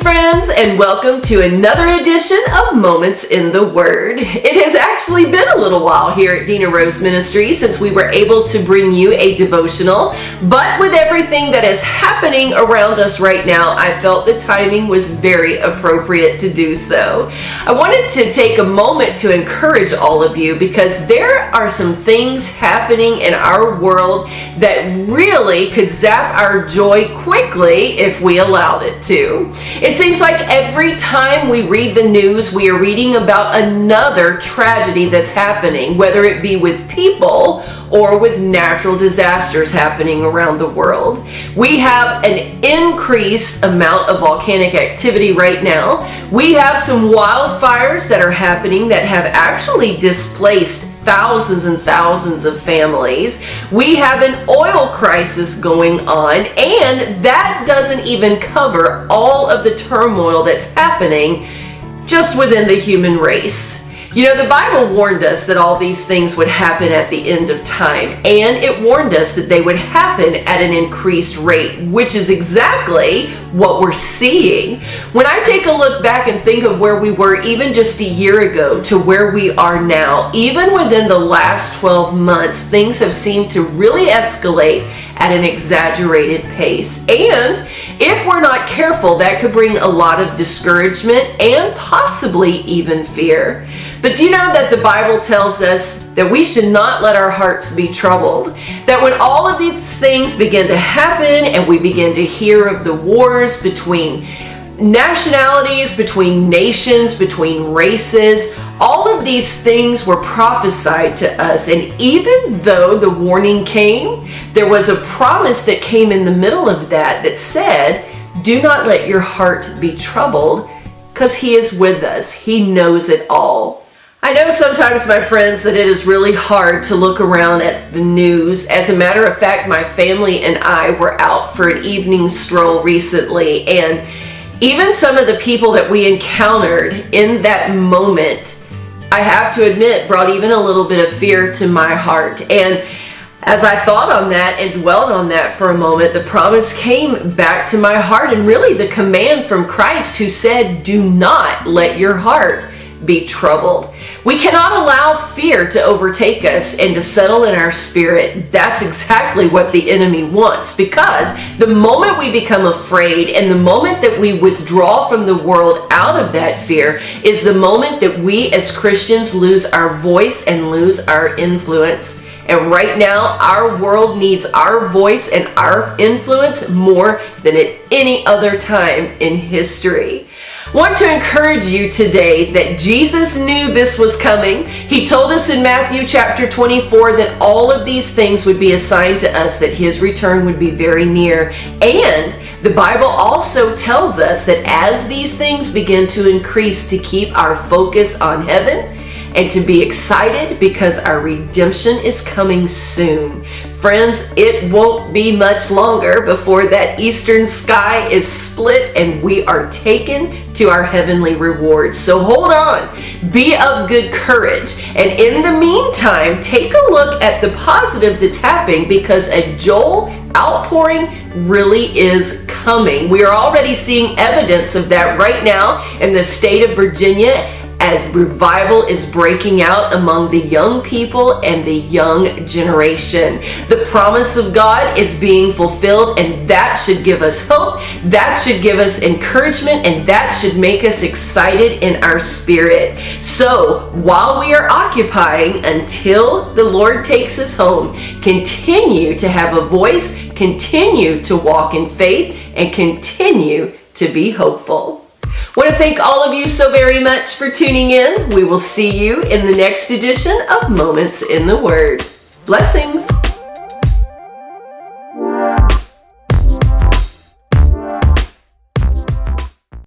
friends, and welcome to another edition of Moments in the Word. It has actually been a little while here at Deena Ministry since we were able to bring you a devotional, but with everything that is happening around us right now, I felt the timing was very appropriate to do so. I wanted to take a moment to encourage all of you because there are some things happening in our world that really could zap our joy quickly if we allowed it to. It seems like every time we read the news, we are reading about another tragedy that's happening, whether it be with people or with natural disasters happening around the world. We have an increased amount of volcanic activity right now. We have some wildfires that are happening that have actually displaced thousands and thousands of families. We have an oil crisis going on, and that doesn't even cover all of the turmoil that's happening just within the human race. You know, the Bible warned us that all these things would happen at the end of time, and it warned us that they would happen at an increased rate, which is exactly what we're seeing. When I take a look back and think of where we were even just a year ago to where we are now, even within the last 12 months, things have seemed to really escalate at an exaggerated pace. And if we're not careful, that could bring a lot of discouragement and possibly even fear. But do you know that the Bible tells us that we should not let our hearts be troubled? That when all of these things begin to happen and we begin to hear of the wars between nationalities, between nations, between races, all of these things were prophesied to us. And even though the warning came, there was a promise that came in the middle of that that said, do not let your heart be troubled, because He is with us. He knows it all. I know sometimes, my friends, that it is really hard to look around at the news. As a matter of fact, my family and I were out for an evening stroll recently, and even some of the people that we encountered in that moment, I have to admit, brought even a little bit of fear to my heart. And as I thought on that and dwelled on that for a moment, the promise came back to my heart, and really the command from Christ, who said, do not let your heart be troubled. We cannot allow fear to overtake us and to settle in our spirit. That's exactly what the enemy wants, because the moment we become afraid and the moment that we withdraw from the world out of that fear is the moment that we as Christians lose our voice and lose our influence. And right now, our world needs our voice and our influence more than at any other time in history. I want to encourage you today that Jesus knew this was coming. He told us in Matthew chapter 24 that all of these things would be a sign to us that His return would be very near. And the Bible also tells us that as these things begin to increase, to keep our focus on heaven and to be excited because our redemption is coming soon. Friends, it won't be much longer before that eastern sky is split and we are taken to our heavenly rewards. So hold on, be of good courage. And in the meantime, take a look at the positive that's happening, because a Joel outpouring really is coming. We are already seeing evidence of that right now in the state of Virginia, as revival is breaking out among the young people and the young generation. The promise of God is being fulfilled, and that should give us hope, that should give us encouragement, and that should make us excited in our spirit. So while we are occupying until the Lord takes us home, continue to have a voice, continue to walk in faith, and continue to be hopeful. I want to thank all of you so very much for tuning in. We will see you in the next edition of Moments in the Word. Blessings.